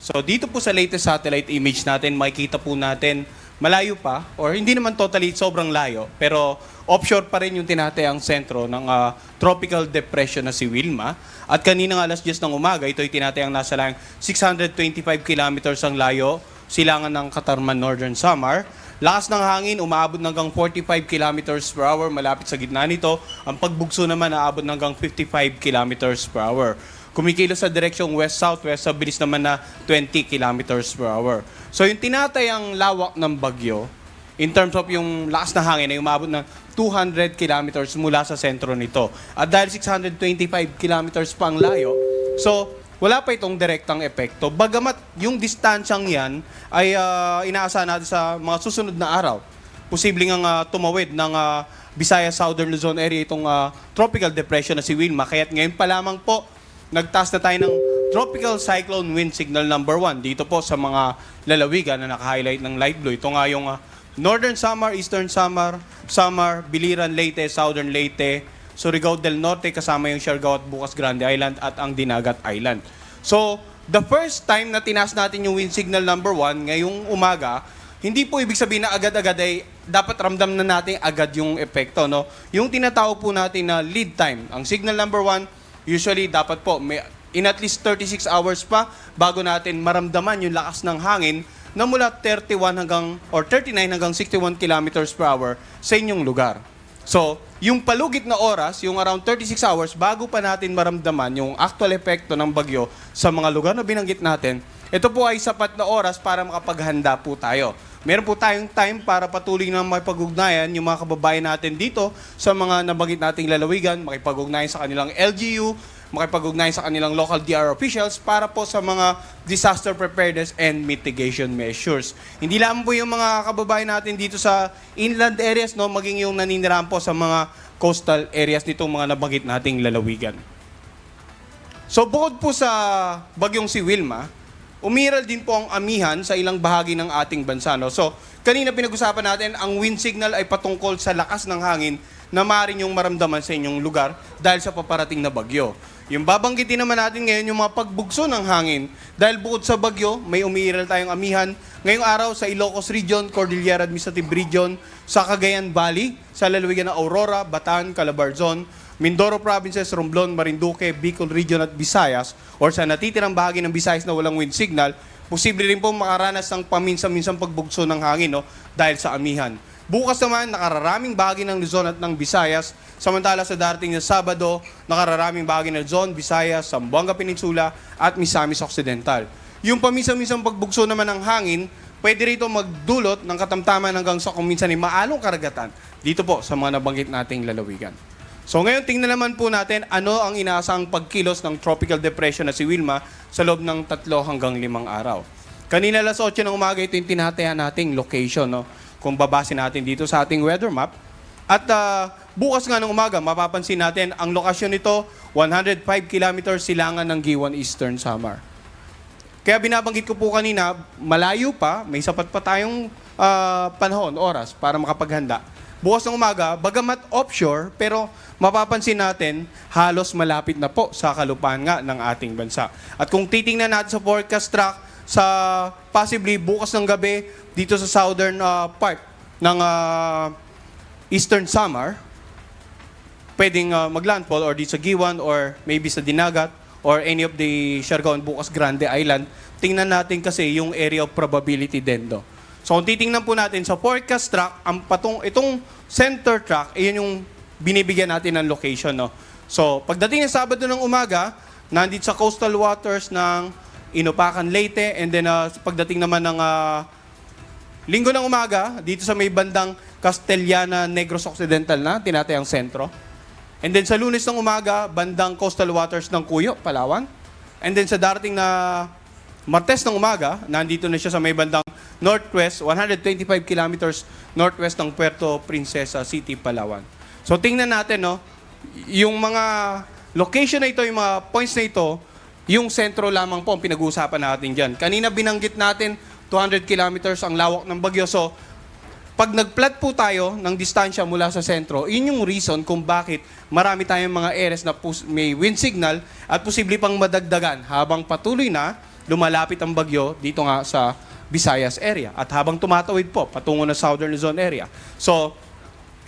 So dito po sa latest satellite image natin, makikita po natin malayo pa, or hindi naman totally sobrang layo, pero offshore pa rin yung tinatayang sentro ng tropical depression na si Wilma. At kanina nga alas 10 ng umaga, ito ay tinatayang nasa lang 625 kilometers ang layo, silangan ng Katarman, Northern Samar. Lakas ng hangin, umaabot hanggang 45 kilometers per hour, malapit sa gitna nito. Ang pagbugso naman, aabot hanggang 55 kilometers per hour. Kumikilos sa direksyong west-southwest sa bilis naman na 20 kilometers per hour. So yung tinatayang lawak ng bagyo, in terms of yung lakas na hangin, ay umabot ng 200 kilometers mula sa sentro nito. At dahil 625 kilometers pa ang layo, so wala pa itong direktang epekto. Bagamat yung distansyang yan ay inaasahan natin sa mga susunod na araw. Posibleng ang tumawid ng Visayas Southern Luzon area itong tropical depression na si Wilma. Kaya't ngayon pa lamang po, nagtaas na tayo ng Tropical Cyclone Wind Signal number 1 dito po sa mga lalawigan na naka-highlight ng light blue. Ito nga yung Northern Samar, Eastern Samar, Biliran, Leyte, Southern Leyte, Surigao del Norte, kasama yung Siargao at Bukas Grande Island at ang Dinagat Island. So, the first time na tinaas natin yung wind signal number 1 ngayong umaga, hindi po ibig sabihin na agad-agad ay dapat ramdam na natin agad yung epekto. No? Yung tinatawag po natin na lead time. Ang signal number 1, usually dapat po may in at least 36 hours pa bago natin maramdaman yung lakas ng hangin na mula 31 hanggang or 39 hanggang 61 kilometers per hour sa inyong lugar. So, yung palugit na oras, yung around 36 hours bago pa natin maramdaman yung actual epekto ng bagyo sa mga lugar na binanggit natin, ito po ay sapat na oras para makapaghanda po tayo. Meron po tayong time para patuloy na makipag-ugnayan yung mga kababayan natin dito sa mga nabanggit nating lalawigan, makipag-ugnayan sa kanilang LGU, makipag-ugnayan sa kanilang local DR officials para po sa mga disaster preparedness and mitigation measures. Hindi lang po yung mga kababayan natin dito sa inland areas, no, maging yung naninirahan po sa mga coastal areas nitong mga nabanggit nating lalawigan. So bukod po sa bagyong si Wilma, umiral din po ang amihan sa ilang bahagi ng ating bansa. No? So, kanina pinag-usapan natin, ang wind signal ay patungkol sa lakas ng hangin na maaaring yung maramdaman sa inyong lugar dahil sa paparating na bagyo. Yung babanggitin naman natin ngayon yung mga pagbugso ng hangin. Dahil bukod sa bagyo, may umiiral tayong amihan. Ngayong araw sa Ilocos Region, Cordillera Administrative Region, sa Cagayan Valley, sa lalawigan ng Aurora, Bataan, Calabarzon, Mindoro Provinces, Romblon, Marinduque, Bicol Region at Visayas, or sa natitirang bahagi ng Visayas na walang wind signal, posible rin pong makaranas ng paminsan-minsang pagbugso ng hangin, no, dahil sa amihan. Bukas naman, nakararaming bahagi ng Luzon at ng Visayas, samantala sa darating na Sabado, nakararaming bahagi ng Luzon, Visayas, Zamboanga Peninsula at Misamis Occidental. Yung paminsan-minsang pagbugso naman ng hangin, pwede rito magdulot ng katamtaman hanggang sa kuminsan ay maalong karagatan dito po sa mga nabanggit nating lalawigan. So ngayon, tingnan naman po natin ano ang inaasang pagkilos ng tropical depression na si Wilma sa loob ng 3 hanggang 5 araw. Kanina alas 8 ng umaga, ito yung tinatayan nating location, no? Kung babase natin dito sa ating weather map. At bukas nga ng umaga, mapapansin natin ang lokasyon nito, 105 kilometers silangan ng Giwan, Eastern Samar. Kaya binabanggit ko po kanina, malayo pa, may sapat pa tayong panahon, oras para makapaghanda. Bukas ng umaga, bagamat offshore, pero mapapansin natin, halos malapit na po sa kalupaan nga ng ating bansa. At kung titingnan natin sa forecast track, sa possibly bukas ng gabi, dito sa southern part ng Eastern Samar, pwedeng maglandfall or dito sa Giwan or maybe sa Dinagat or any of the Siargao and Bukas Grande Island. Tingnan natin kasi yung area of probability din do. So kung titingnan po natin sa forecast track, itong center track, iyon yung binibigyan natin ng location. No? So pagdating ng Sabado ng umaga, nandito sa coastal waters ng Inupacan, Leyte, and then pagdating naman ng Linggo ng umaga, dito sa may bandang Castellana, Negros Occidental na, tinatayang sentro. And then sa Lunes ng umaga, bandang coastal waters ng Cuyo, Palawan. And then sa darating na Martes ng umaga, nandito na siya sa may bandang northwest, 125 kilometers northwest ng Puerto Princesa City, Palawan. So tingnan natin, no, yung mga location na ito, yung mga points na ito, yung sentro lamang po ang pinag-uusapan natin dyan. Kanina binanggit natin 200 kilometers ang lawak ng bagyo. So, pag nag-plot po tayo ng distansya mula sa sentro, yun yung reason kung bakit marami tayong mga areas na may wind signal at posible pang madagdagan habang patuloy na lumalapit ang bagyo dito nga sa Visayas area. At habang tumatawid po, patungo na Southern Luzon area. So,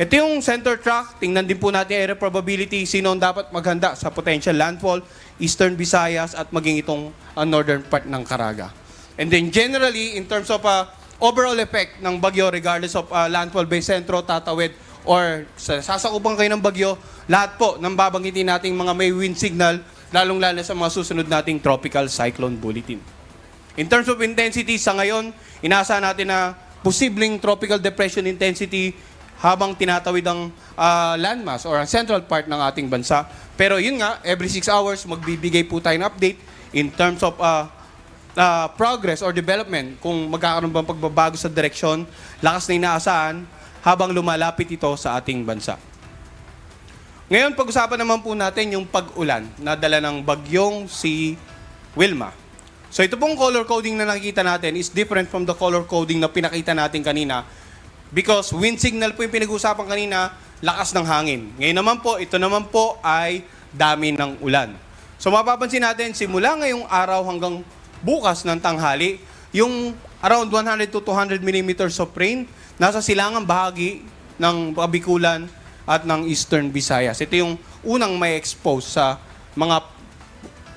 ito yung center track. Tingnan din po natin area probability. Sino ang dapat maghanda sa potential landfall, Eastern Visayas at maging itong northern part ng Caraga. And then generally, in terms of overall effect ng bagyo regardless of landfall by sentro, tatawid, or sasakupan kayo ng bagyo, lahat po ng babanggitin nating mga may wind signal, lalong-lalo sa mga susunod nating tropical cyclone bulletin. In terms of intensity, sa ngayon, inaasahan natin na posibleng tropical depression intensity habang tinatawid ang landmass or ang central part ng ating bansa. Pero yun nga, every 6 hours, magbibigay po tayo ng update in terms of progress or development, kung magkakaroon bang pagbabago sa direksyon, lakas na inaasahan habang lumalapit ito sa ating bansa. Ngayon, pag-usapan naman po natin yung pag-ulan na dala ng bagyong si Wilma. So ito pong color coding na nakikita natin is different from the color coding na pinakita natin kanina because wind signal po yung pinag-usapan kanina, lakas ng hangin. Ngayon naman po, ito naman po ay dami ng ulan. So mapapansin natin, simula ngayong araw hanggang bukas ng tanghali, yung around 100 to 200 millimeters of rain nasa silangang bahagi ng Bikulan at ng Eastern Visayas. Ito yung unang may expose sa mga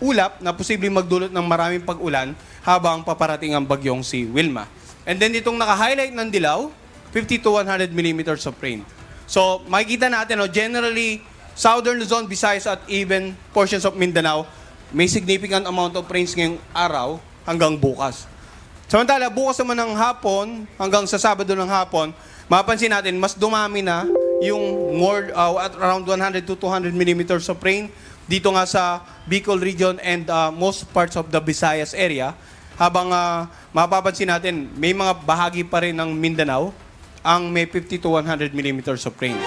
ulap na posibleng magdulot ng maraming pag-ulan habang paparating ang bagyong si Wilma. And then itong naka-highlight ng dilaw, 50 to 100 millimeters of rain. So makikita natin, generally, Southern Luzon, Visayas at even portions of Mindanao, may significant amount of rains ngayong araw hanggang bukas. Samantala, bukas naman ng hapon, hanggang sa Sabado ng hapon, mapansin natin, mas dumami na yung more, at around 100 to 200 millimeters of rain dito nga sa Bicol region and most parts of the Visayas area. Habang mapapansin natin, may mga bahagi pa rin ng Mindanao ang may 50 to 100 millimeters of rain.